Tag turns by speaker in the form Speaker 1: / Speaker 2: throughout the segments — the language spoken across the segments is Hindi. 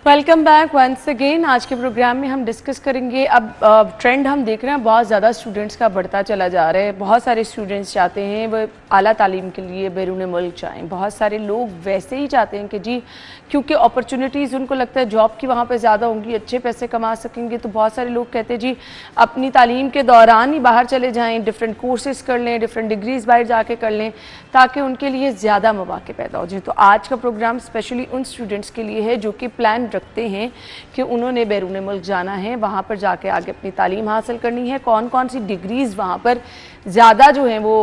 Speaker 1: Welcome back once again. आज के प्रोग्राम में हम डिस्कस करेंगे, अब ट्रेंड हम देख रहे हैं बहुत ज़्यादा स्टूडेंट्स का बढ़ता चला जा रहा है। बहुत सारे स्टूडेंट्स चाहते हैं वो आला तालीम के लिए बैरून मुल्क जाएं। बहुत सारे लोग वैसे ही चाहते हैं कि जी क्योंकि अपॉर्चुनिटीज़ उनको लगता है जॉब की वहाँ पे ज़्यादा होंगी, अच्छे पैसे कमा सकेंगे, तो बहुत सारे लोग कहते हैं जी अपनी तालीम के दौरान ही बाहर चले जाएँ, डिफरेंट कोर्सेज़ कर लें, डिफरेंट डिग्रीज़ बाहर जाके कर लें ताकि उनके लिए ज़्यादा मौके पैदा हो जाए। तो आज का प्रोग्राम स्पेशली उन स्टूडेंट्स के लिए है जो कि प्लान रखते हैं कि उन्होंने बैरून मुल्क जाना है, वहाँ पर जाके आगे अपनी तालीम हासिल करनी है, कौन कौन सी डिग्रीज़ वहाँ पर ज़्यादा जो हैं वो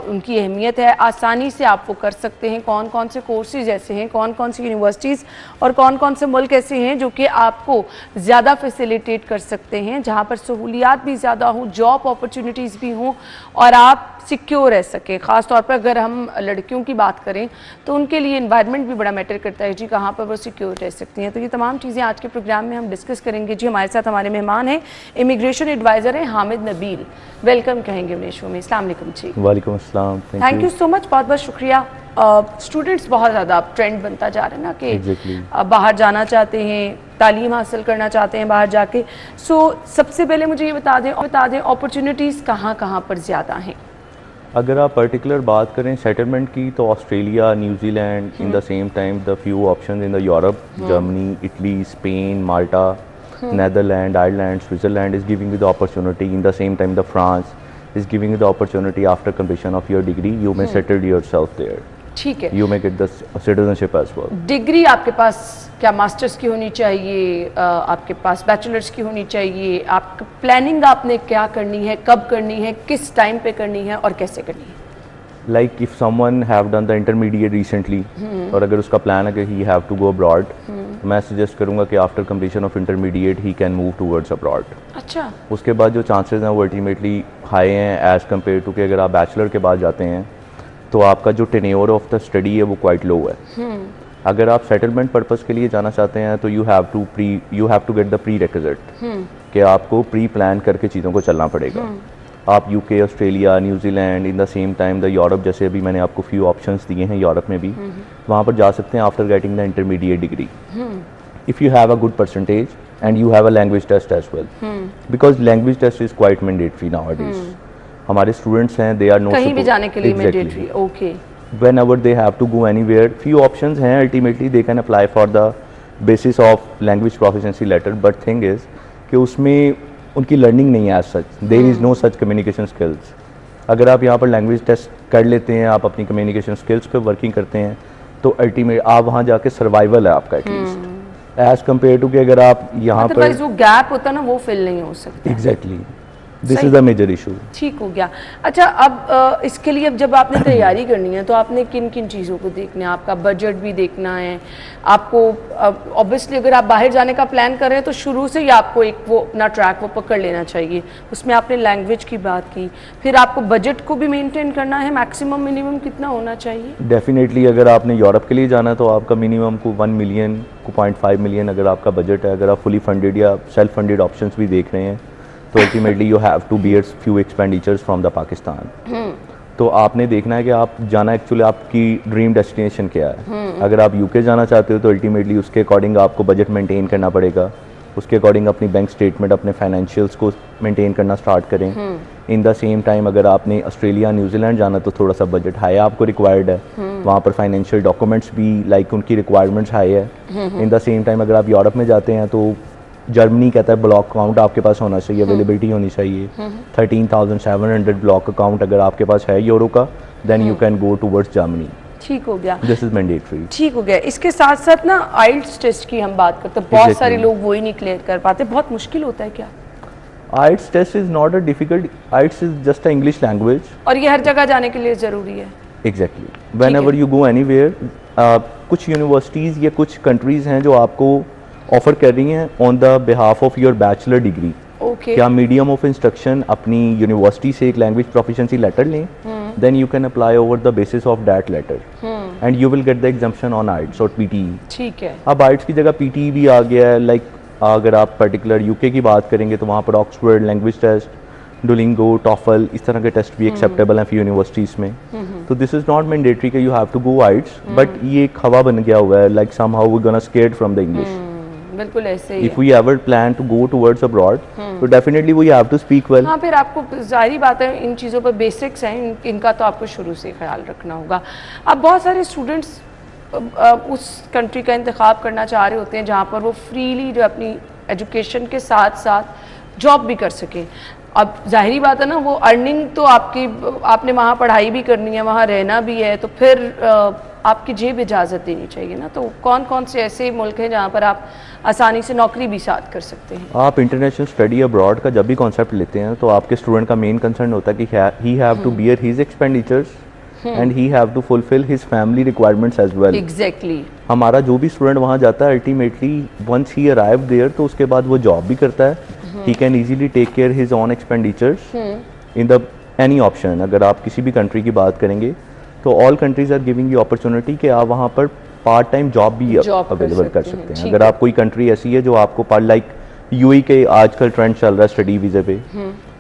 Speaker 1: उनकी अहमियत है, आसानी से आप वो कर सकते हैं, कौन कौन से कोर्सेज ऐसे हैं, कौन कौन सी यूनिवर्सिटीज़ और कौन कौन से मुल्क ऐसे हैं जो कि आपको ज़्यादा फैसिलिटेट कर सकते हैं, जहाँ पर सहूलियात भी ज़्यादा हों, जॉब अपॉर्चुनिटीज़ भी हों और आप सिक्योर रह सकें। ख़ास तौर पर अगर हम लड़कियों की बात करें तो उनके लिए एनवायरनमेंट भी बड़ा मैटर करता है जी, कहाँ पर वो सिक्योर रह सकती हैं। तो ये तमाम चीज़ें आज के प्रोग्राम में हम डिस्कस करेंगे जी। हमारे साथ हमारे मेहमान हैं, इमिग्रेशन एडवाइज़र हैं हामिद नबील। वेलकम कहेंगे उन्हें शो में। अस्सलाम वालेकुम जी।
Speaker 2: वालेकुम अस्सलाम।
Speaker 1: थैंक यू सो मच, बहुत बहुत शुक्रिया। स्टूडेंट्स बहुत ज़्यादा ट्रेंड बनता जा रहा है ना कि बाहर जाना चाहते हैं, तालीम हासिल करना चाहते हैं बाहर जाके। सबसे पहले मुझे ये बता दें अपॉर्चुनिटीज़ कहाँ कहाँ पर ज़्यादा हैं।
Speaker 2: अगर आप पर्टिकुलर बात करें सेटलमेंट की तो Australia, New Zealand, in the same time the few options in the Europe, Germany, Italy, Spain, Malta, Netherland, Ireland, Switzerland is giving you the opportunity. In the same time the France is giving you the opportunity after completion of your degree you may settle yourself there.
Speaker 1: ठीक है,
Speaker 2: you may get the citizenship as well.
Speaker 1: Degree आपके पास क्या मास्टर्स की होनी चाहिए, आपके पास बैचलर्स की होनी चाहिए, आप प्लानिंग आपने क्या करनी है, कब करनी है, किस टाइम पे करनी है और कैसे करनी है?
Speaker 2: Like if someone have done the intermediate recently और अगर उसका प्लान है कि he have to go abroad, मैं सजेस्ट करूंगा कि after completion of intermediate he can move towards abroad.
Speaker 1: अच्छा,
Speaker 2: उसके बाद जो चांसेस हैं वो अल्टीमेटली हाई हैं एज़ कम्पेयर टू कि अगर आप बैचलर के बाद जाते हैं तो आपका जो टेन्योर ऑफ द स्टडी है वो क्वाइट लो है। अगर आप सेटलमेंट पर्पस के लिए जाना चाहते हैं तो you have to get the prerequisite कि आपको प्री प्लान करके चीज़ों को चलना पड़ेगा। आप UK, Australia, New Zealand, in the same time the Europe, जैसे अभी मैंने आपको फ्यू ऑप्शंस दिए हैं यूरोप में भी, वहाँ पर जा सकते हैं after getting the intermediate degree if you have a good percentage and you have a language test as well, because language test is quite mandatory nowadays. हमारे स्टूडेंट्स हैं, दे आर नॉट
Speaker 1: कहीं भी जाने के लिए mandatory. Okay,
Speaker 2: whenever they have to go anywhere, few options हैं, ultimately they can apply for the basis of language proficiency letter, but thing is कि उसमें उनकी लर्निंग नहीं है as such, there is no such communication skills। अगर आप यहाँ पर लैंग्वेज टेस्ट कर लेते हैं, आप अपनी कम्युनिकेशन स्किल्स पे वर्किंग करते हैं तो अल्टीमेट आप वहाँ जाके सर्वाइवल है आपका एटलीस्ट एज कम्पेयर टू कि अगर आप यहाँ पर
Speaker 1: जो गैप होता है ना वो फिल नहीं हो सकता।
Speaker 2: Exactly, this is the major issue.
Speaker 1: ठीक हो गया। अच्छा, अब इसके लिए अब जब आपने तैयारी करनी है तो आपने किन किन चीज़ों को देखना है? आपका बजट भी देखना है आपको। ऑब्वियसली अगर आप बाहर जाने का प्लान कर रहे हैं तो शुरू से ही आपको एक वो अपना ट्रैक वो पकड़ लेना चाहिए। उसमें आपने लैंग्वेज की बात की, फिर आपको बजट को भी मेंटेन करना है, मैक्सिमम मिनिमम कितना होना चाहिए?
Speaker 2: डेफिनेटली अगर आपने यूरोप के लिए जाना है तो आपका मिनिमम को 1 मिलियन को 0.5 मिलियन अगर आपका बजट है। अगर आप फुली फंडेड या सेल्फ फंडेड ऑप्शंस भी देख रहे हैं तो ultimately you have to bear few expenditures from the Pakistan. तो आपने देखना है कि आप जाना एक्चुअली आपकी ड्रीम डेस्टिनेशन क्या है। अगर आप यूके जाना चाहते हो तो अल्टीमेटली उसके अकॉर्डिंग आपको बजट मेंटेन करना पड़ेगा, उसके अकॉर्डिंग अपनी बैंक स्टेटमेंट, अपने फाइनेंशियल्स को मेंटेन करना स्टार्ट करें। इन द सेम टाइम अगर आपने ऑस्ट्रेलिया, न्यूजीलैंड जाना तो थोड़ा सा बजट हाई आपको रिक्वायर्ड है, वहाँ पर फाइनेंशियल डॉक्यूमेंट्स भी लाइक उनकी रिक्वायरमेंट्स हाई है। इन द सेम टाइम अगर आप यूरोप में जाते हैं तो जर्मनी कहता है ब्लॉक अकाउंट आपके पास होना चाहिए, अवेलेबिलिटी होनी चाहिए। 13,700 ब्लॉक अकाउंट अगर आपके पास है यूरो का, then you can go towards Germany.
Speaker 1: ठीक हो गया,
Speaker 2: दिस इज मैंडेटरी।
Speaker 1: ठीक हो गया। इसके साथ साथ ना आइल्स टेस्ट की हम बात करते हैं, बहुत सारे लोग वो ही नहीं क्लियर कर पाते। बहुत मुश्किल होता है क्या?
Speaker 2: IELTS test is not a difficult, IELTS is just a English language
Speaker 1: और ये हर जगह जाने के लिए ज़रूरी है।
Speaker 2: Exactly, whenever you go anywhere. कुछ यूनिवर्सिटीज़ या कुछ कंट्रीज़ हैं जो आपको ऑफर कर रही हैं on the behalf of your bachelor degree. क्या मीडियम ऑफ इंस्ट्रक्शन अपनी यूनिवर्सिटी से एक लैंग्वेज प्रोफिशिएंसी लेटर लें, then you can apply over the basis of that letter and you will get the exemption on IELTS और पीटीई।
Speaker 1: ठीक है,
Speaker 2: अब आइट्स की जगह पीटीई भी आ गया है। लाइक अगर आप पर्टिकुलर यूके की बात करेंगे तो वहाँ पर ऑक्सफोर्ड लैंग्वेज टेस्ट, डुलिंगो, टॉफल, इस तरह के टेस्ट भी एक्सेप्टेबल हैं फी यूनिवर्सिटीज़ में। तो दिस इज़ नॉट मैंडेटरी कि you have to go IELTS, but ये एक हवा बन गया हुआ है, like somehow we gonna scared from the English.
Speaker 1: बिल्कुल ऐसे ही
Speaker 2: If we ever plan to go towards abroad, तो definitely we have to speak well.
Speaker 1: हाँ, फिर आपको जाहिर बात है इन चीज़ों पर बेसिक्स हैं, इनका तो आपको शुरू से ख्याल रखना होगा। अब बहुत सारे स्टूडेंट्स उस कंट्री का इंतखाब करना चाह रहे होते हैं जहाँ पर वो फ्रीली जो अपनी एजुकेशन के साथ साथ जॉब भी कर सकें। अब जाहिरी बात है ना, वो अर्निंग तो आपने वहाँ पढ़ाई भी करनी है, वहाँ रहना भी है, तो फिर आपकी जेब इजाज़त देनी चाहिए ना। तो कौन कौन से ऐसे मुल्क हैं जहाँ पर आप आसानी से नौकरी भी साथ कर सकते हैं?
Speaker 2: आप इंटरनेशनल स्टडी अब्रॉड का जब भी कॉन्सेप्ट लेते हैं तो आपके स्टूडेंट का मेन कंसर्न होता है कि he have to bear his expenditures and he have to fulfil his family requirements as well.
Speaker 1: Exactly.
Speaker 2: हमारा जो भी स्टूडेंट वहाँ जाता है ultimately once he arrive there तो उसके बाद वो जॉब भी करता है, he can easily take care his own expenditures in the any option. अगर आप किसी भी कंट्री की बात करेंगे तो all countries are giving you opportunity कि आप वहाँ पर पार्ट टाइम जॉब भी अवेलेबल कर सकते हैं। अगर आप कोई कंट्री ऐसी है जो आपको लाइक यूएई के आजकल ट्रेंड चल रहा है स्टडी वीज़ा पे,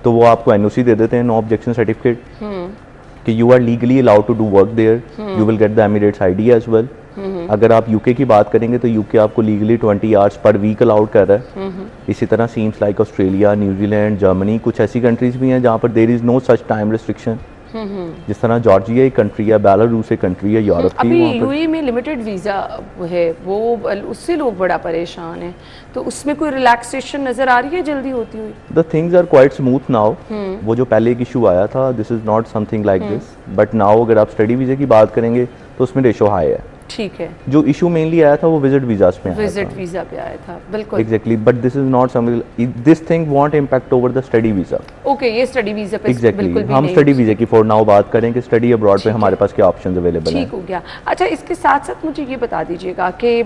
Speaker 2: तो वो आपको एनओसी दे देते हैं, नो ऑब्जेक्शन सर्टिफिकेट, कि you are legally allowed to do work there, you will get the Emirates ID as well. अगर आप यूके की बात करेंगे तो यूके आपको legally 20 hours per week allowed कर रहा है। इसी तरह seems like Australia, New Zealand, Germany, कुछ ऐसी कंट्रीज भी हैं जहाँ पर there is no such time restriction. जिस तरह जॉर्जिया एक कंट्री है, बेलारूस एक कंट्री है यूरोप की,
Speaker 1: अभी यूएई में लिमिटेड वीज़ा है, वो उससे लोग बड़ा परेशान हैं, तो उसमें कोई रिलैक्सेशन नज़र आ रही है जल्दी होती हुई?
Speaker 2: The things are quite smooth now. वो जो पहले एक इशू आया था, this is not something like this, but now अगर आप स्टडी वीज़ा की बात करेंगे तो उसमें रेशो हाई है।
Speaker 1: ठीक है।
Speaker 2: जो इशू मेनली आया था वो विजिट वीज़ास में आया था।
Speaker 1: विजिट वीज़ा पे आया था, बिल्कुल।
Speaker 2: Exactly, but this is not something, this thing want impact over the study visa.
Speaker 1: Okay, ये स्टडी वीज़ा पे
Speaker 2: एग्जैक्टली, हम स्टडी वीज़ा की फॉर नाउ बात करें कि स्टडी अब्रॉड पे हमारे पास क्या ऑप्शन अवेलेबल हैं।
Speaker 1: ठीक हो गया। अच्छा, इसके साथ साथ मुझे ये बता दीजिएगा कि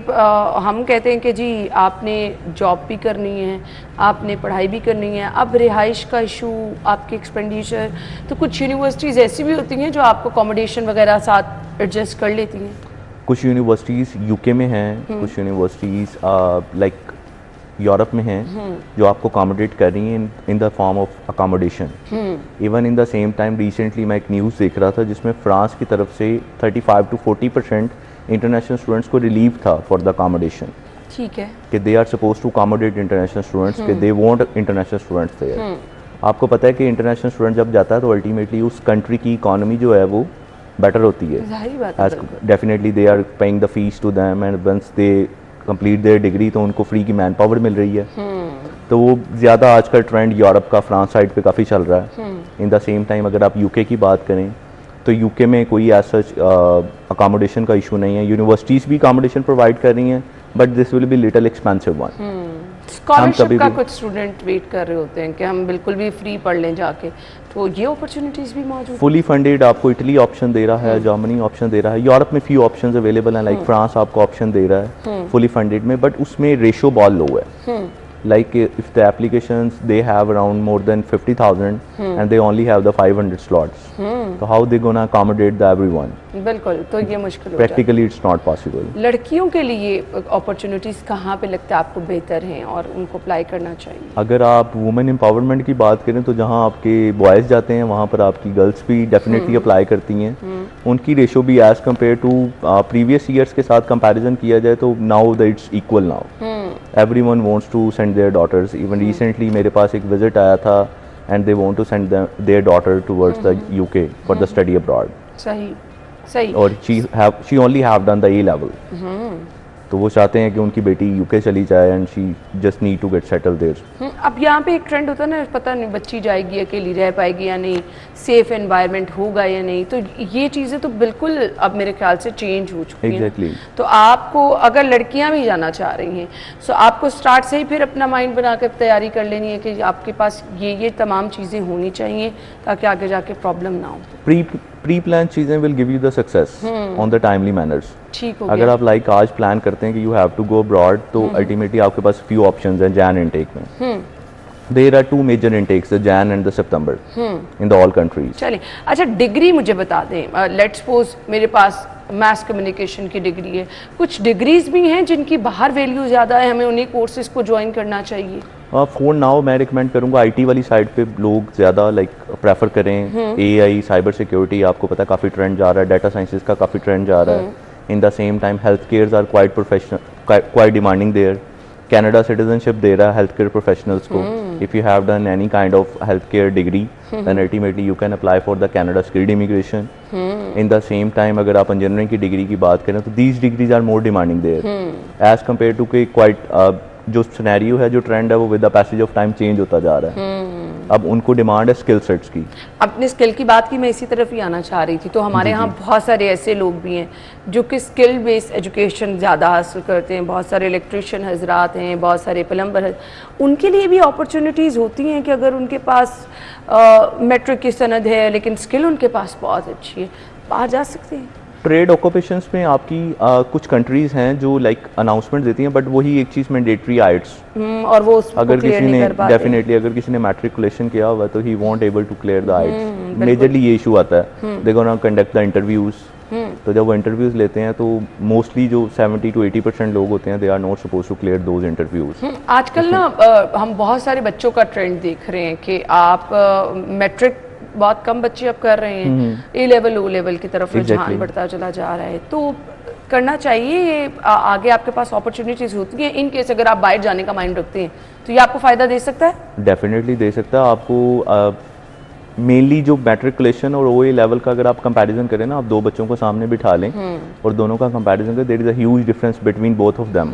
Speaker 1: हम कहते हैं कि जी आपने जॉब भी करनी है, आपने पढ़ाई भी करनी है, अब रिहाइश का इशू, आपके एक्सपेंडिचर, तो कुछ यूनिवर्सिटीज़ ऐसी भी होती हैं जो आपको अकोमोडेशन वगैरह साथ एडजस्ट कर लेती हैं।
Speaker 2: कुछ यूनिवर्सिटीज़ यूके में हैं, कुछ यूनिवर्सिटीज़ लाइक यूरोप में हैं जो आपको अकोमोडेट कर रही हैं in the form of accommodation. Even in the same time recently मैं एक न्यूज़ देख रहा था जिसमें फ्रांस की तरफ से 35 to 40% इंटरनेशनल स्टूडेंट्स को रिलीव था फॉर द अकोमोडेशन।
Speaker 1: ठीक है,
Speaker 2: कि they are suppose to accommodate international students, कि they want international students there. आपको पता है कि इंटरनेशनल स्टूडेंट जब जाता है तो अल्टीमेटली उस कंट्री की इकोनॉमी जो है वो बेटर होती है।
Speaker 1: जाहिर बात है,
Speaker 2: definitely they are paying the fees to them and once they complete their degree तो उनको फ्री की मैन पावर मिल रही है। तो वो ज़्यादा आजकल ट्रेंड यूरोप का, फ्रांस साइड पे काफ़ी चल रहा है। इन द सेम टाइम अगर आप यूके की बात करें तो यूके में कोई ऐसा अकोमोडेशन का इशू नहीं है। यूनिवर्सिटीज़ भी अकोमोडेशन प्रोवाइड कर रही हैं, but this will be little expensive one.
Speaker 1: Scholarship का कुछ स्टूडेंट वेट कर रहे होते हैं कि हम बिल्कुल भी फ्री पढ़ लें जाके, तो ये अपॉर्चुनिटीज़ भी मौजूद।
Speaker 2: फुली फंडेड आपको इटली ऑप्शन दे रहा है, जर्मनी ऑप्शन दे रहा है, यूरोप में फ्यू ऑप्शंस अवेलेबल हैं, लाइक फ्रांस आपको ऑप्शन दे रहा है फुली फंडेड में, बट उसमें रेशो बहुत लो है। like if the applications they have around more than 50,000 and they only have the 500 slots, so how they gonna accommodate the everyone?
Speaker 1: बिल्कुल, तो ये मुश्किल हो
Speaker 2: Practically it's not possible.
Speaker 1: लड़कियों के लिए अपॉर्चुनिटीज़ कहाँ पे लगता है आपको बेहतर हैं और उनको अप्लाई करना चाहिए?
Speaker 2: अगर आप वुमेन एम्पावरमेंट की बात करें तो जहाँ आपके बॉयज़ जाते हैं वहाँ पर आपकी गर्ल्स भी डेफिनेटली अप्लाई करती हैं। उनकी रेशो भी as compared to previous years के साथ कंपैरिजन किया जाए तो now that it's equal now. Everyone wants to send their daughters. Even recently मेरे पास एक विजिट आया था and they want to send their daughter towards the UK for the study abroad.
Speaker 1: सही सही।
Speaker 2: और she only have done the A level, तो वो चाहते हैं कि उनकी बेटी यूके चली जाए and she just need to get settle there.
Speaker 1: अब यहाँ पे एक ट्रेंड होता है ना, पता नहीं बच्ची जाएगी अकेली रह पाएगी या नहीं, सेफ एनवायरनमेंट होगा या नहीं, तो ये चीज़ें तो बिल्कुल अब मेरे ख्याल से चेंज हो चुकी हैं। तो आपको अगर लड़कियाँ भी जाना चाह रही हैं तो आपको स्टार्ट से ही फिर अपना माइंड बना कर तैयारी कर लेनी है कि आपके पास ये तमाम चीज़ें होनी चाहिए ताकि आगे जाके प्रॉब्लम ना हो।
Speaker 2: प्री प्लान चीज़ें will give you the success on the timely manners.
Speaker 1: ठीक हो
Speaker 2: अगर आप लाइक आज प्लान करते हैं कि you have to go abroad तो अल्टीमेटली आपके पास फ्यू ऑप्शंस हैं जैन इनटेक में। There are 2 major intakes, the Jan and the September in the all countries.
Speaker 1: चलिए, अच्छा डिग्री मुझे बता दें, लेट्स सपोज मेरे पास मास कम्युनिकेशन की डिग्री है, कुछ डिग्रीज भी हैं जिनकी बाहर वैल्यू ज़्यादा है, हमें उन्हीं कोर्सेज को ज्वाइन करना चाहिए?
Speaker 2: फॉर नाउ मैं रिकमेंड करूँगा आईटी वाली साइड पे लोग ज़्यादा लाइक प्रेफर करें। एआई, साइबर सिक्योरिटी, आपको पता है काफ़ी ट्रेंड जा रहा है, डाटा साइंसेस का काफ़ी ट्रेंड जा रहा है। In the same time health cares are quite professional, quite demanding there, Canada citizenship दे रहा है हेल्थ केयर प्रोफेशनल्स को. If you have done any kind of health care degree then ultimately you can apply for the Canada skilled immigration. In the same time अगर आप इंजीनियरिंग की डिग्री की बात करें तो these degrees are more demanding there as compare to के क्वाइट जो सिनेरियो है, जो ट्रेंड है वो with the passage of time change होता जा रहा है. अब उनको डिमांड है स्किल सेट्स की.
Speaker 1: अपने स्किल की बात की, मैं इसी तरफ ही आना चाह रही थी. तो हमारे यहाँ बहुत सारे ऐसे लोग भी हैं जो कि स्किल बेस्ड एजुकेशन ज़्यादा हासिल करते हैं. बहुत सारे इलेक्ट्रिशियन हजरात हैं, बहुत सारे प्लम्बर हैं. उनके लिए भी अपॉर्चुनिटीज़ होती हैं कि अगर उनके पास मैट्रिक की सनद है लेकिन स्किल उनके पास बहुत अच्छी है, बाहर जा सकते हैं.
Speaker 2: ट्रेड ऑक्यूपेशंस में आपकी कुछ कंट्रीज़ हैं जो लाइक अनाउंसमेंट देती हैं, बट वही एक चीज़ मैंडेटरी आइट्स.
Speaker 1: और वो
Speaker 2: अगर किसी ने डेफिनेटली अगर किसी ने मैट्रिकुलेशन किया हुआ तो he won't able to clear the IELTS. Majorly ये इशू आता है. They gonna conduct the interviews. तो जब वो इंटरव्यूज़ लेते हैं तो मोस्टली जो 70 to 80% लोग होते हैं they are not suppose to clear those interviews.
Speaker 1: आजकल ना हम बहुत सारे बच्चों का ट्रेंड देख रहे हैं कि आप मैट्रिक बहुत कम बच्चे अब कर रहे हैं, ए लेवल ओ लेवल की तरफ रुझान बढ़ता चला जा रहा है. तो करना चाहिए ये. आगे आपके पास अपॉर्चुनिटीज होती हैं इन केस अगर आप बाहर जाने का माइंड रखते हैं तो ये आपको फ़ायदा दे सकता है.
Speaker 2: डेफिनेटली दे सकता है आपको. मेनली जो मैट्रिकुलेशन और ओ ए लेवल का अगर आप कंपैरिजन करें ना, आप दो बच्चों को सामने बिठा लें और दोनों का कंपैरिजन करें, there is a huge difference between both of them.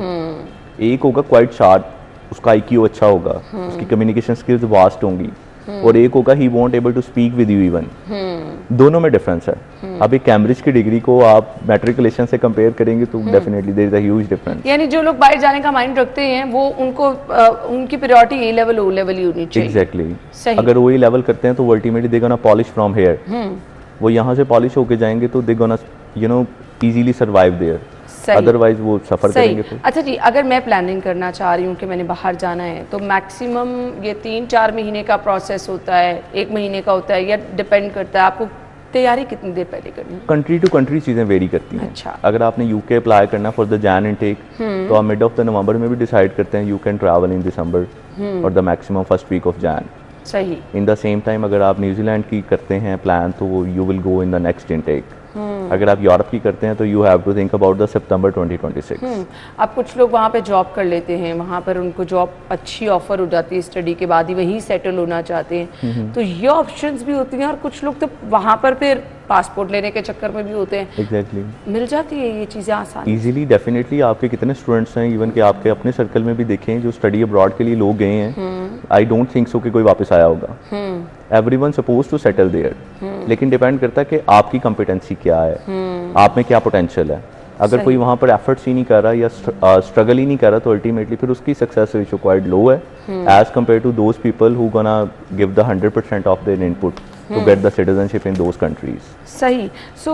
Speaker 2: एक होगा क्वाइट शार्प, उसका IQ अच्छा होगा, उसकी कम्युनिकेशन स्किल्स वास्ट होंगी, और एक होगा he won't able to speak with you even. दोनों में डिफरेंस है. अब एक कैम्ब्रिज की डिग्री को आप मैट्रिकुलेशन से कंपेयर करेंगे तो definitely there is a huge difference.
Speaker 1: यानी जो लोग बाहर जाने का माइंड रखते हैं वो उनको उनकी प्रायोरिटी ए लेवल ओ लेवल ही होनी चाहिए.
Speaker 2: एग्जैक्टली. अगर वो ए लेवल करते हैं तो ultimately they gonna polish from here. वो यहाँ से पॉलिश होके जाएंगे तो they gonna easily survive there. Otherwise वो सफर करेंगे.
Speaker 1: अच्छा जी, अगर मैं प्लानिंग करना चाह रही हूँ कि मैंने बाहर जाना है तो मैक्सिमम ये 3-4 महीने का प्रोसेस होता है, 1 महीने का होता है, या डिपेंड करता है आपको तैयारी कितनी देर पहले करनी है?
Speaker 2: कंट्री टू कंट्री चीज़ें वेरी करती हैं.
Speaker 1: अच्छा.
Speaker 2: अगर आपने UK अप्लाई करना फॉर द जैन इनटेक तो आप मिड ऑफ द नवंबर में भी डिसाइड करते हैं you can travel in December और the maximum first week of Jan.
Speaker 1: सही.
Speaker 2: इन द सेम टाइम अगर आप न्यूजीलैंड की करते हैं प्लान तो you will go in the next intake. अगर आप यूरोप की करते हैं तो you have to think about the September 2026.
Speaker 1: अब कुछ लोग वहाँ पे जॉब कर लेते हैं, वहाँ पर उनको जॉब अच्छी ऑफर हो जाती है, स्टडी के बाद ही वहीं सेटल होना चाहते हैं, तो ये ऑप्शंस भी होती हैं. और कुछ लोग तो वहाँ पर फिर पासपोर्ट लेने के चक्कर में भी होते हैं.
Speaker 2: एग्जैक्टली.
Speaker 1: मिल जाती है ये चीज़ें आसान
Speaker 2: इजीली. डेफिनेटली. आपके कितने स्टूडेंट्स हैं इवन कि आपके अपने सर्कल में भी देखें जो स्टडी अब्रॉड के लिए लोग गए हैं. आई डोंट थिंक सो कि कोई वापस आया होगा. Everyone suppose to settle there. लेकिन डिपेंड करता है कि आपकी कॉम्पिटेंसी क्या है, आप में क्या पोटेंशियल है. अगर कोई वहाँ पर एफर्ट्स ही नहीं कर रहा या स्ट्रगल ही नहीं कर रहा तो अल्टीमेटली फिर उसकी सक्सेस रेशियो क्वाइट लो है as compare to those people who gonna give the 100% of their input to get the citizenship in those countries.
Speaker 1: सही. सो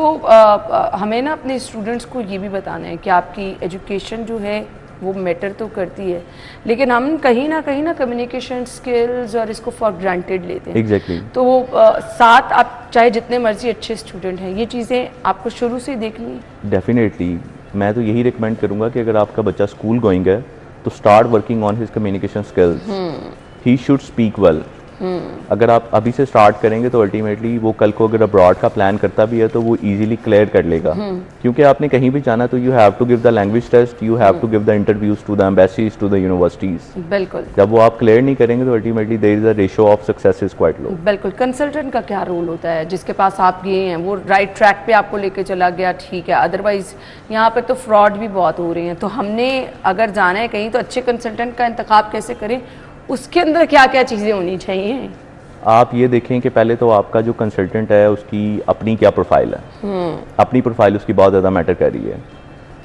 Speaker 1: हमें ना अपने स्टूडेंट्स को ये भी बताना है कि आपकी एजुकेशन जो है वो मैटर तो करती है, लेकिन हम कहीं ना कम्युनिकेशन स्किल्स और इसको फॉर ग्रांटेड लेते हैं.
Speaker 2: एग्जैक्टली.
Speaker 1: तो साथ आप चाहे जितने मर्जी अच्छे स्टूडेंट हैं, ये चीज़ें आपको शुरू से देखनी है.
Speaker 2: डेफिनेटली. मैं तो यही रिकमेंड करूँगा कि अगर आपका बच्चा स्कूल गोइंग है तो start working on his communication skills. He should speak well. अगर आप अभी से स्टार्ट करेंगे तो अल्टीमेटली वो कल को अगर अब्रॉड का प्लान करता भी है तो वो इजीली क्लियर कर लेगा. क्योंकि आपने कहीं भी जाना तो you have to give the language test, you have to give the interviews to the embassies, to the universities.
Speaker 1: बिल्कुल.
Speaker 2: जब वो आप क्लियर नहीं करेंगे तो ultimately there is a ratio of success is quite low.
Speaker 1: बिल्कुल. कंसल्टेंट का क्या रोल होता है? जिसके पास आप गए हैं वो राइट ट्रैक पे आपको लेके चला गया, ठीक है. अदरवाइज यहाँ पर तो फ्रॉड भी बहुत हो रहे हैं. तो हमने अगर जाना है कहीं तो अच्छे कंसल्टेंट का इंतखाब कैसे करें, उसके अंदर क्या क्या चीज़ें होनी चाहिए?
Speaker 2: आप ये देखें कि पहले तो आपका जो कंसल्टेंट है उसकी अपनी क्या प्रोफाइल है. अपनी प्रोफाइल उसकी बहुत ज़्यादा मैटर कर रही है.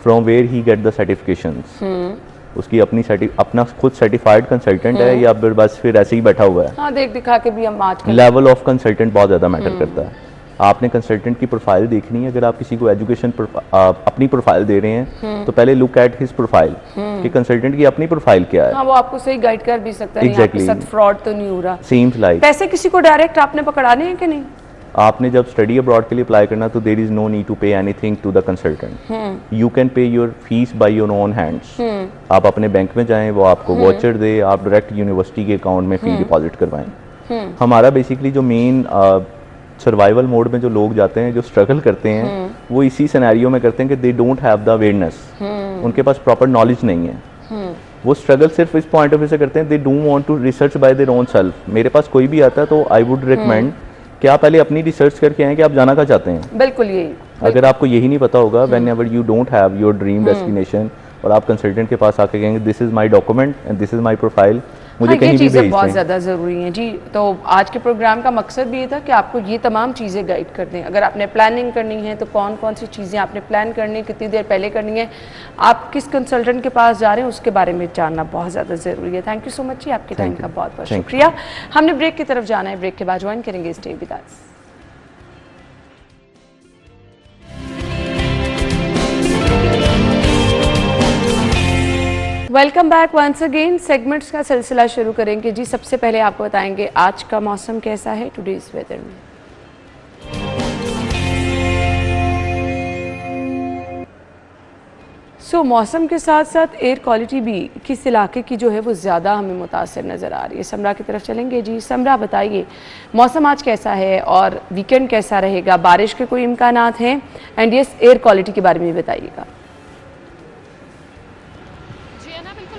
Speaker 2: From where he get the certifications. उसकी अपना खुद सर्टिफाइड कंसल्टेंट है या बस फिर ऐसे ही बैठा हुआ है.
Speaker 1: हाँ, देख दिखा के भी हम आज
Speaker 2: लेवल ऑफ कंसल्टेंट बहुत ज़्यादा मैटर करता है. आपने कंसल्टेंट की प्रोफाइल देखनी है. अगर आप किसी को एजुकेशन अपनी प्रोफाइल दे रहे हैं तो पहले लुक एट हिज प्रोफाइल कि कंसल्टेंट की अपनी प्रोफाइल क्या है.
Speaker 1: हाँ, वो आपको सही गाइड कर भी सकता है.
Speaker 2: एग्जैक्टली.
Speaker 1: आपके साथ फ्रॉड तो नहीं हो रहा.
Speaker 2: Seems like.
Speaker 1: पैसे किसी को डायरेक्ट आपने पकड़ाने हैं कि नहीं?
Speaker 2: आपने जब स्टडी अब्रॉड के लिए अप्लाई करना तो there is no need to pay anything to the consultant. You can pay your fees by your own hands. आप अपने बैंक में जाएं, वो आपको वाउचर दे, आप डायरेक्ट यूनिवर्सिटी के अकाउंट में फी डिपॉजिट करवाएं. हमारा बेसिकली जो मेन सर्वाइवल मोड में जो लोग जाते हैं, जो स्ट्रगल करते हैं, वो इसी सिनेरियो में करते हैं कि they don't have the awareness. उनके पास प्रॉपर नॉलेज नहीं है. वो स्ट्रगल सिर्फ इस पॉइंट ऑफ व्यू से करते हैं, they don't want to research by their own self. मेरे पास कोई भी आता है तो आई वुड रिकमेंड कि आप पहले अपनी रिसर्च करके आएँ कि आप जाना कहाँ चाहते हैं।
Speaker 1: बिल्कुल यही,
Speaker 2: अगर आपको यही नहीं पता होगा, when ever you don't have your dream destination और आप कंसल्टेंट के पास आके कहेंगे this is my document and this is my profile, मुझे कहीं भी भेज
Speaker 1: बहुत
Speaker 2: दें।
Speaker 1: ज़्यादा ज़रूरी हैं जी। तो आज के प्रोग्राम का मकसद भी ये था कि आपको ये तमाम चीज़ें गाइड कर दें। अगर आपने प्लानिंग करनी है तो कौन कौन सी चीज़ें आपने प्लान करनी है, कितनी देर पहले करनी है, आप किस कंसल्टेंट के पास जा रहे हैं उसके बारे में जानना बहुत ज़्यादा ज़रूरी है। थैंक यू सो मच जी, आपके टाइम का बहुत बहुत शुक्रिया। हमने ब्रेक की तरफ जाना है, ब्रेक के बाद ज्वाइन करेंगे stay with us. Welcome back once again. Segments का सिलसिला शुरू करेंगे जी। सबसे पहले आपको बताएंगे आज का मौसम कैसा है टुडेज वेदर में। मौसम के साथ साथ एयर क्वालिटी भी किस इलाके की जो है वो ज़्यादा हमें मुतासिर नज़र आ रही है। समरा की तरफ चलेंगे जी। समरा बताइए मौसम आज कैसा है और वीकेंड कैसा रहेगा, बारिश के कोई इम्कानात हैं, एंड यस एयर क्वालिटी के बारे में बताइएगा।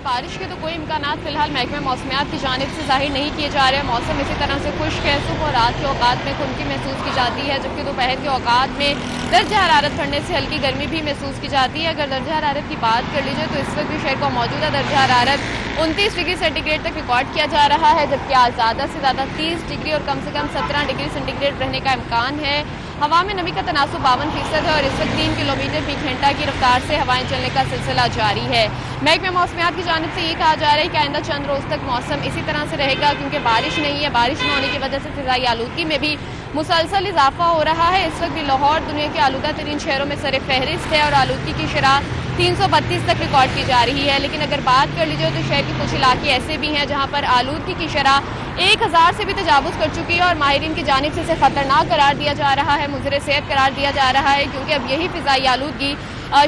Speaker 3: बारिश के तो कोई इम्कानात फिलहाल महकमे मौसमियात की जानिब से जाहिर नहीं किए जा रहे हैं। मौसम इसी तरह से खुश्क है। सुबह और रात के औकात में खुनकी महसूस की जाती है, जबकि दोपहर के औकात में दर्जा हरारत बढ़ने से हल्की गर्मी भी महसूस की जाती है। अगर दर्जा हरारत की बात कर लीजिए तो इस वक्त भी शहर का मौजूदा दर्जा हरारत 29 डिग्री सेंटीग्रेड तक रिकॉर्ड किया जा रहा है, जबकि आज ज़्यादा से ज़्यादा 30 डिग्री और कम से कम 17 डिग्री सेंटीग्रेड रहने का इम्कान है। हवा में नमी का तनासुब 52% है और इस वक्त 3 किलोमीटर फी घंटा की रफ्तार से हवाएं चलने का सिलसिला जारी है। महकमे मौसमियात की जानिब से ये कहा जा रहा है कि आइंदा चंद रोज़ तक मौसम इसी तरह से रहेगा, क्योंकि बारिश नहीं है। बारिश न होने की वजह से फ़िज़ाई आलूदगी में भी मुसलसल इजाफा हो रहा है। इस वक्त भी लाहौर दुनिया के आलूदा तरीन शहरों में सर फहरिस्त है और आलूदगी की शरह 332 तक रिकॉर्ड की जा रही है। लेकिन अगर बात कर लीजिए तो शहर के कुछ इलाके ऐसे भी हैं जहाँ पर आलूदगी की शरह 1000 से भी तजावुज़ कर चुकी है और माहिरीन की जानिब से इसे ख़तरनाक करार दिया जा रहा है, मुज़र सेहत करार दिया जा रहा है, क्योंकि अब यही फ़िज़ाई आलूदगी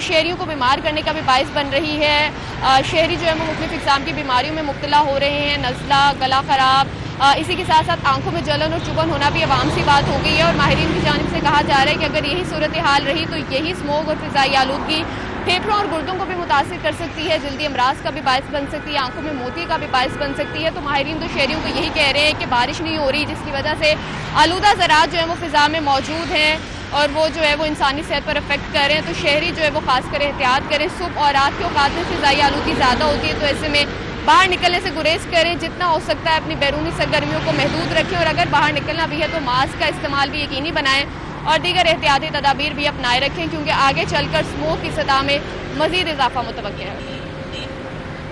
Speaker 3: शहरियों को बीमार करने का भी बाइस बन रही है। शहरी जो है वो मुख्तलिफ़ इक़साम की बीमारियों में मुब्तला हो रहे हैं, नज़ला, गला ख़राब, इसी के साथ साथ आंखों में जलन और चुभन होना भी आवाम सी बात हो गई है। और माहिरीन की जानिब से कहा जा रहा है कि अगर यही सूरत हाल रही तो यही स्मोक और फ़िज़ाई आलूदगी फेफड़ों और गुर्दों को भी मुतासिर कर सकती है, जल्दी अमराज का भी बायस बन सकती है, आंखों में मोती का भी बायस बन सकती है। तो माहिरीन तो शहरियों को यही कह रहे हैं कि बारिश नहीं हो रही, जिसकी वजह से आलूदा ज़रात जो है वो फ़िज़ा में मौजूद हैं और वो जो है वो इंसानी सेहत पर अफेक्ट कर रहे हैं। तो शहरी जो है वो खासकर एहतियात करें। सुबह और रात के औकात में फ़िज़ाई आलूदगी ज़्यादा होती है, तो ऐसे में बाहर निकलने से गुरेज करें। जितना हो सकता है अपनी बैरूनी सरगर्मियों को महदूद रखें और अगर बाहर निकलना भी है तो मास्क का इस्तेमाल भी यकीनी बनाएं और दीगर एहतियाती तदाबीर भी अपनाए रखें, क्योंकि आगे चलकर स्मोक की सतह में मज़ीद इजाफा मुतवक्किल है।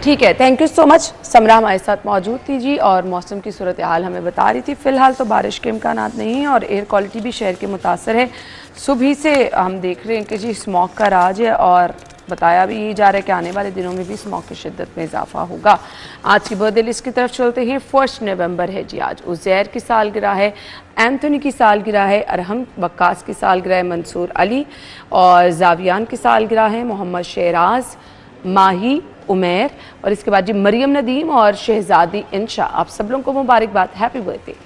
Speaker 1: ठीक है, थैंक यू सो मच। समरा हमारे साथ मौजूद थी जी और मौसम की सूरत हाल हमें बता रही थी। फ़िलहाल तो बारिश के इम्कानात नहीं हैं और एयर क्वालिटी भी शहर के मुतासर है। सुबह से हम देख रहे हैं कि जी स्मॉग का राज है और बताया भी जा रहा है कि आने वाले दिनों में भी स्मॉग की शिद्दत में इजाफा होगा। आज की बर्थडे लिस्ट की तरफ चलते हैं। 1 नवंबर है जी। आज उज़ैर की सालगिरह है, एंथोनी की सालगिरह है, अरहम वक्कास की सालगिरह है, मंसूर अली और जावियान की सालगिरह है, मोहम्मद शहराज, माही, उमेर और इसके बाद जी मरियम नदीम और शहजादी इंशा। आप सब लोगों को मुबारकबाद, happy birthday.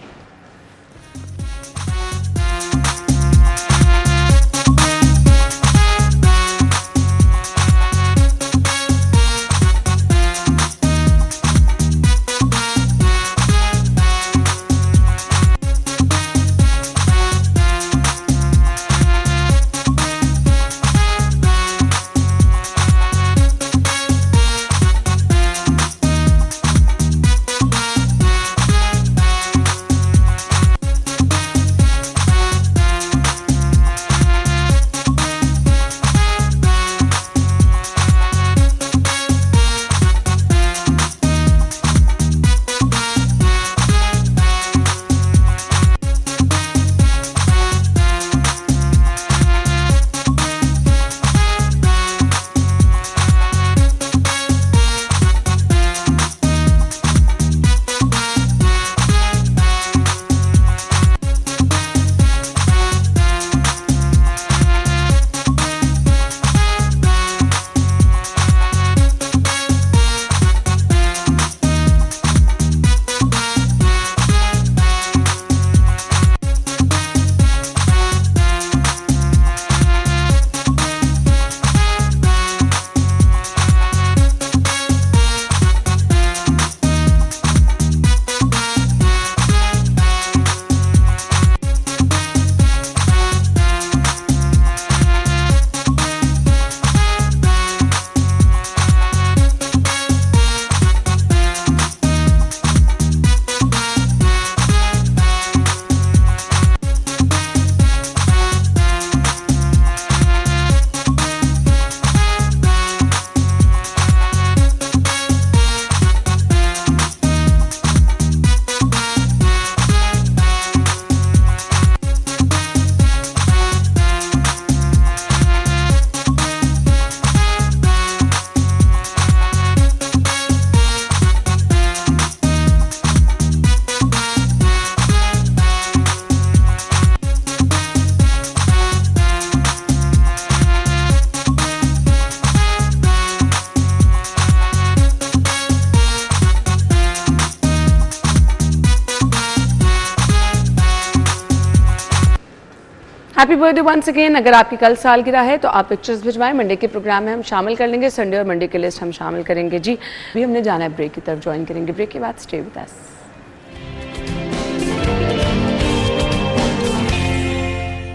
Speaker 1: Happy birthday once again. अगर आपकी कल सालगिरह है तो आप पिक्चर्स भिजवाएं, मंडे के प्रोग्राम में हम शामिल कर लेंगे, संडे और मंडे की लिस्ट हम शामिल करेंगे। जी अभी हमने जाना है ब्रेक की तरफ, ज्वाइन करेंगे ब्रेक के बाद। Stay with us.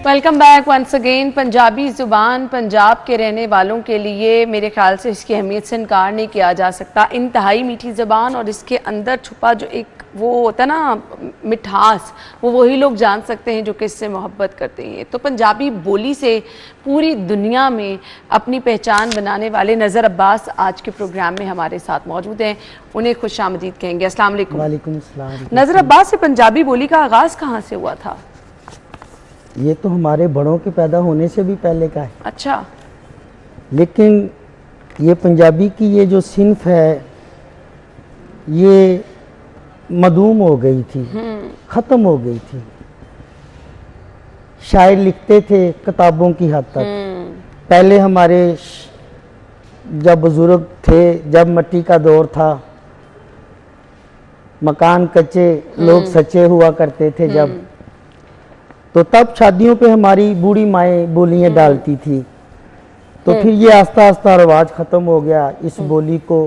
Speaker 1: Welcome back once again. Punjabi ज़ुबान पंजाब के रहने वालों के लिए मेरे ख्याल से इसकी अहमियत से इनकार नहीं किया जा सकता। इंतहाई मीठी ज़बान और इसके अंदर छुपा जो एक वो होता है ना मिठास, वो वही लोग जान सकते हैं जो कि इससे मोहब्बत करते हैं। तो पंजाबी बोली से पूरी दुनिया में अपनी पहचान बनाने वाले नज़र अब्बास आज के प्रोग्राम में हमारे साथ मौजूद हैं। उन्हें खुशामदीद कहेंगे। अस्सलाम वालेकुम।
Speaker 4: वालेकुम अस्सलाम।
Speaker 1: नज़र अब्बास से पंजाबी बोली का आगाज़ कहाँ से हुआ था?
Speaker 4: ये तो हमारे बड़ों के पैदा होने से भी पहले का है।
Speaker 1: अच्छा।
Speaker 4: लेकिन ये पंजाबी की ये जो सिन्फ है ये मदूम हो गई थी, ख़त्म हो गई थी। शायर लिखते थे किताबों की हद तक। पहले हमारे जब बुजुर्ग थे, जब मिट्टी का दौर था, मकान कच्चे लोग सच्चे हुआ करते थे जब, तो तब शादियों पे हमारी बूढ़ी माएँ बोलियाँ डालती थी। तो फिर ये आस्ता आस्ता रिवाज ख़त्म हो गया, इस बोली को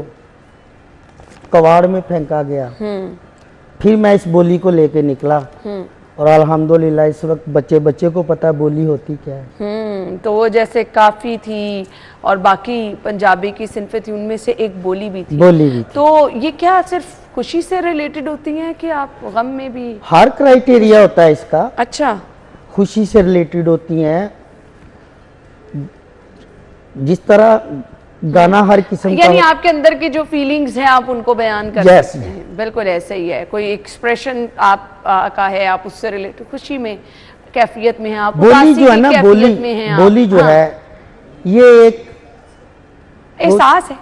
Speaker 4: कबाड़ में फेंका गया। फिर मैं इस बोली को लेके निकला और अल्हम्दुलिल्लाह इस वक्त बच्चे बच्चे को पता बोली होती क्या है।
Speaker 1: तो वो जैसे काफ़ी थी और बाकी पंजाबी की सिन्फें थी, उनमें से एक बोली भी थी। तो ये क्या सिर्फ खुशी से रिलेटेड होती हैं कि आप गम में भी?
Speaker 4: हर क्राइटेरिया होता है इसका।
Speaker 1: अच्छा।
Speaker 4: खुशी से रिलेटेड होती हैं, जिस तरह गाना हर किस्म का,
Speaker 1: यानी आपके अंदर की जो फीलिंग्स हैं आप उनको बयान कर सकते हैं। बिल्कुल ऐसा ही है। कोई एक्सप्रेशन आप का है, आप उससे रिलेटेड खुशी में कैफियत में हैं, आप
Speaker 4: बोली जो है ना, बोली जो है ये एक
Speaker 1: एहसास है,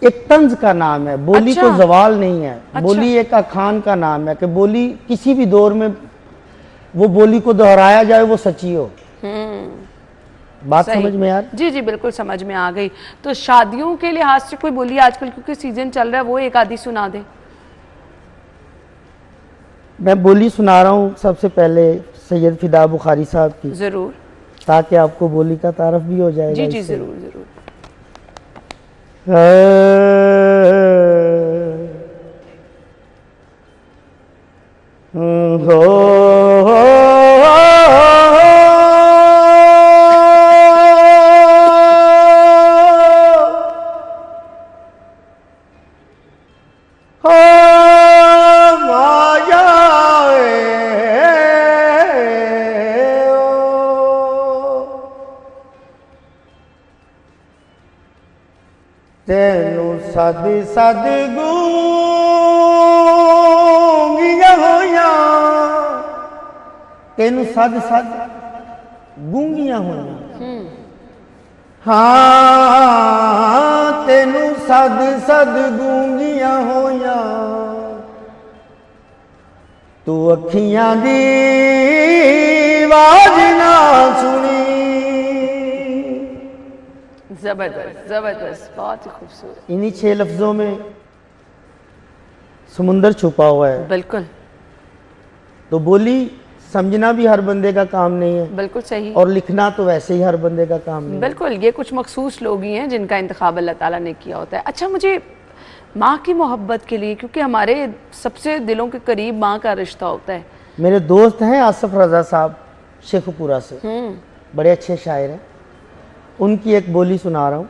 Speaker 4: एक तंज का नाम है। बोली
Speaker 1: अच्छा।
Speaker 4: को जवाल नहीं है।
Speaker 1: अच्छा।
Speaker 4: बोली एक अखान का नाम है कि बोली किसी भी दौर में वो बोली को दोहराया जाए वो सच्ची हो। बात समझ में यार?
Speaker 1: जी जी बिल्कुल समझ में आ गई। तो शादियों के लिहाज से कोई बोली आजकल क्योंकि सीजन चल रहा है वो एक आधी सुना दे।
Speaker 4: मैं बोली सुना रहा हूँ सबसे पहले सैयद फिदा बुखारी साहब की,
Speaker 1: जरूर, ताकि
Speaker 4: ताकि आपको बोली का तारफ भी हो जाएगा।
Speaker 1: जी जी जरूर जरूर।
Speaker 4: सद सद गूंगियां होया, तेनू सद सद गूंगियां होया। हाँ तेनू सद सद गूंगियां होया, तू अखियां दी आवाज ना सुनी।
Speaker 1: जबरदस्त जबरदस्त, बहुत ही खूबसूरत।
Speaker 4: इन्हीं 6 लफ्जों में समुंदर छुपा हुआ है।
Speaker 1: बिल्कुल।
Speaker 4: तो बोली समझना भी हर बंदे का काम नहीं है।
Speaker 1: बिल्कुल सही।
Speaker 4: और लिखना तो वैसे ही हर बंदे का काम नहीं है।
Speaker 1: बिल्कुल, ये कुछ मखसूस लोग ही हैं जिनका इंतखाब अल्लाह ताला ने किया होता है। अच्छा, मुझे माँ की मोहब्बत के लिए, क्योंकि हमारे सबसे दिलों के करीब माँ का रिश्ता होता है।
Speaker 4: मेरे दोस्त हैं आसिफ रजा साहब शेखपुरा से, बड़े अच्छे शायर हैं। उनकी एक बोली सुना रहा हूँ।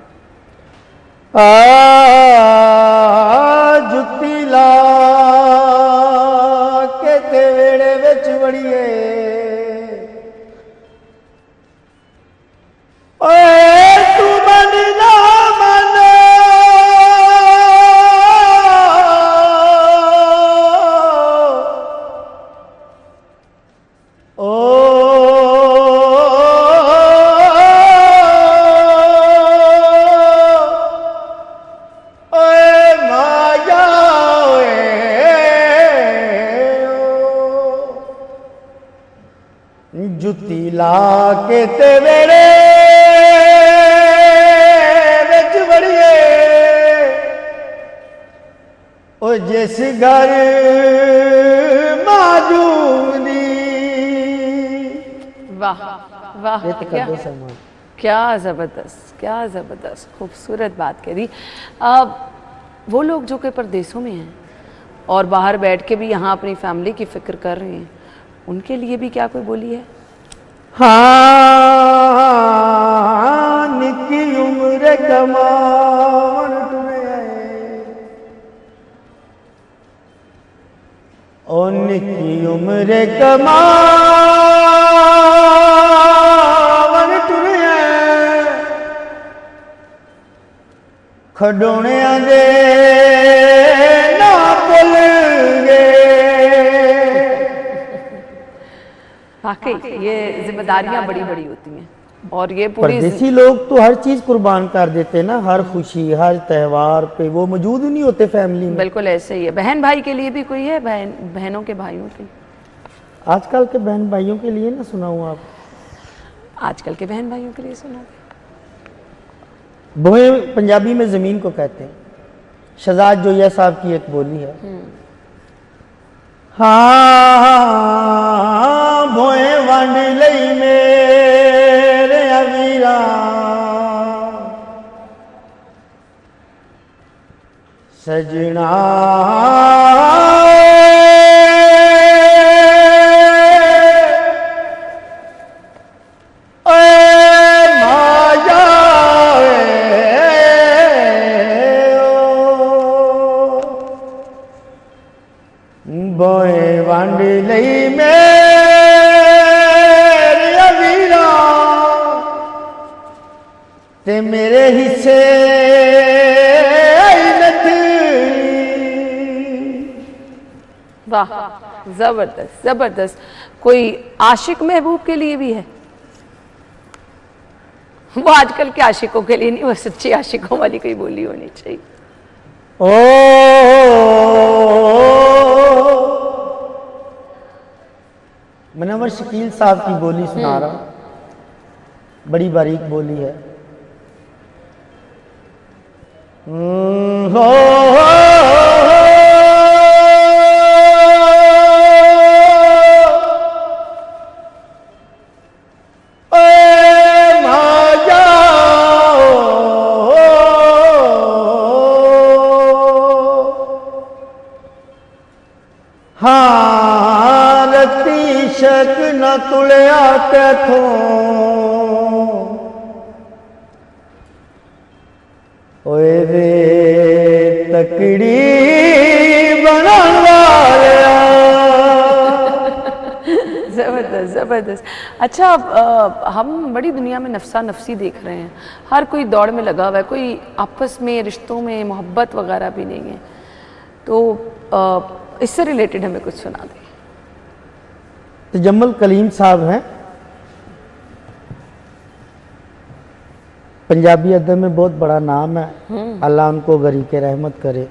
Speaker 4: जुत्ती ला के तेरे विच वड़िए, ओए तू मन ना मन, जुत्ती ला के तेरे विच वड़िए, ओ जिस घर मौजूदी।
Speaker 1: वाह, वाह,
Speaker 4: ये तो कर दो सलमान।
Speaker 1: क्या ज़बरदस्त खूबसूरत बात कह दी। वो लोग जो कि परदेशों में हैं और बाहर बैठ के भी यहाँ अपनी फैमिली की फिक्र कर रहे हैं, उनके लिए भी क्या कोई बोली है?
Speaker 4: हाँ, निकी उम्र कमान टुरे आए, ओ निकी उम्र कमान टुरे आए, खडोणियां दे ना भुल गए।
Speaker 1: वाकई ये जिम्मेदारियां बड़ी बड़ी होती हैं और ये पूरी
Speaker 4: परदेसी लोग तो हर चीज कुर्बान कर देते हैं ना, हर खुशी हर त्योहार पे वो मौजूद ही नहीं होते फैमिली में।
Speaker 1: बिल्कुल ऐसे ही है। बहन भाई के लिए भी कोई है? बहनों के भाइयों के लिए?
Speaker 4: आजकल के बहन भाइयों के लिए ना सुनाऊं आप?
Speaker 1: आजकल के बहन भाइयों के लिए सुना।
Speaker 4: बोहे पंजाबी में जमीन को कहते हैं। शहजाद जोया साहब की एक बोली है। हाँ भोए वंड लई मेरे अवीरा, सजना बोए वंड लई मेरे अवीरा, ते मेरे हिस्से
Speaker 1: वाह, जबरदस्त। कोई आशिक महबूब के लिए भी है? वो आजकल के आशिकों के लिए नहीं, वो सच्चे आशिकों वाली कोई बोली होनी चाहिए।
Speaker 4: ओ मुनव्वर शकील साहब की बोली सुना रहा हूं, बड़ी बारीक बोली है। हो हाँ रती शक न तुलिया तैथों, ओए वे तकड़ी बनाने वाला।
Speaker 1: जबरदस्त। अच्छा, हम बड़ी दुनिया में नफसा नफसी देख रहे हैं, हर कोई दौड़ में लगा हुआ है, कोई आपस में रिश्तों में मोहब्बत वगैरह भी नहीं है, तो इससे रिलेटेड हमें कुछ सुना दें।
Speaker 4: तजम्मुल कलीम साहब हैं, पंजाबी अदब में बहुत बड़ा नाम है, अल्लाह उनको गरीक रहमत करे।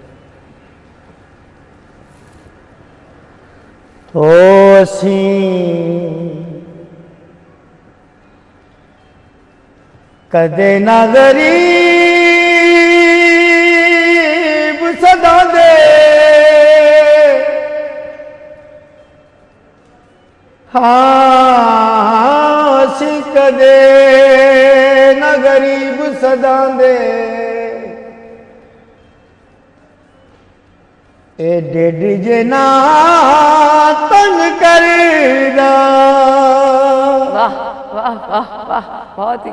Speaker 4: ओ असी कदे ना गरीब सदा दे, हाँ असी कदे ना गरीब सदा दे, ए डेड जना तंग करदा।
Speaker 1: वाह वाह वाह वाह, बहुत ही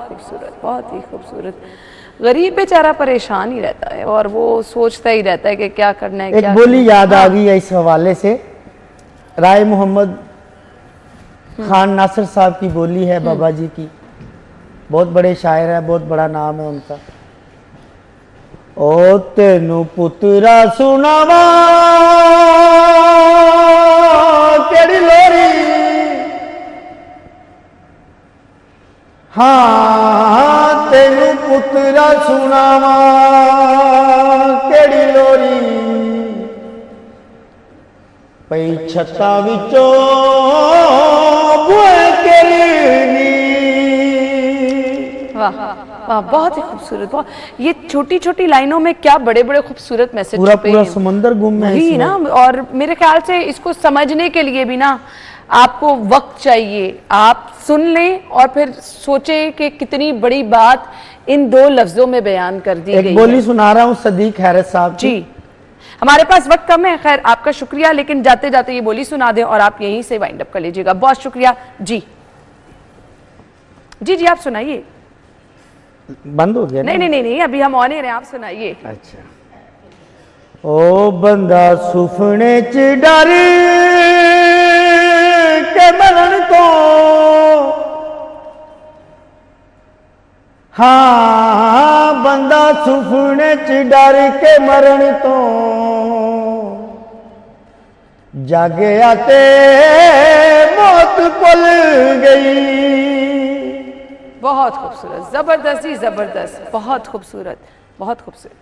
Speaker 1: खूबसूरत। गरीब बेचारा परेशान ही रहता है और वो सोचता ही रहता है कि क्या करना है।
Speaker 4: एक बोली याद आ गई है इस हवाले से, राय मोहम्मद खान नासिर साहब की बोली है, बाबा जी की, बहुत बड़े शायर है, बहुत बड़ा नाम है उनका। ओ तेनू पुत्रा सुनावा केड़ी लोरी, हाँ तेनू पुत्रा सुनावा केड़ी लोरी, पई छत्ता विचों बुए केरनी।
Speaker 1: वाह वाह, बहुत ही खूबसूरत। ये छोटी छोटी लाइनों में क्या बड़े बड़े खूबसूरत मैसेज
Speaker 4: पूरा समंदर गुम है
Speaker 1: ना। और मेरे ख्याल से इसको समझने के लिए भी ना आपको वक्त चाहिए, आप सुन लें और फिर सोचें कि कितनी बड़ी बात इन 2 लफ्जों में बयान कर दी गई
Speaker 4: एक बोली
Speaker 1: है।
Speaker 4: सुना रहा हूँ सदीक हैरत साहब की।
Speaker 1: जी, हमारे पास वक्त कम है, खैर आपका शुक्रिया, लेकिन जाते जाते ये बोली सुना दें और आप यहीं से वाइंड अप कर लीजिएगा। बहुत शुक्रिया जी। जी जी, आप सुनाइए।
Speaker 4: बंद हो गया ना?
Speaker 1: नहीं, अभी हम ऑन एयर हैं, आप सुनाइए।
Speaker 4: अच्छा। ओ बंदा सुफने च डर के मरण तो, हाँ बंदा सुफने च डर के मरण तो, जागया ते मौत भुल गई।
Speaker 1: बहुत खूबसूरत, जबरदस्त जी, जबरदस्त, बहुत खूबसूरत, बहुत खूबसूरत।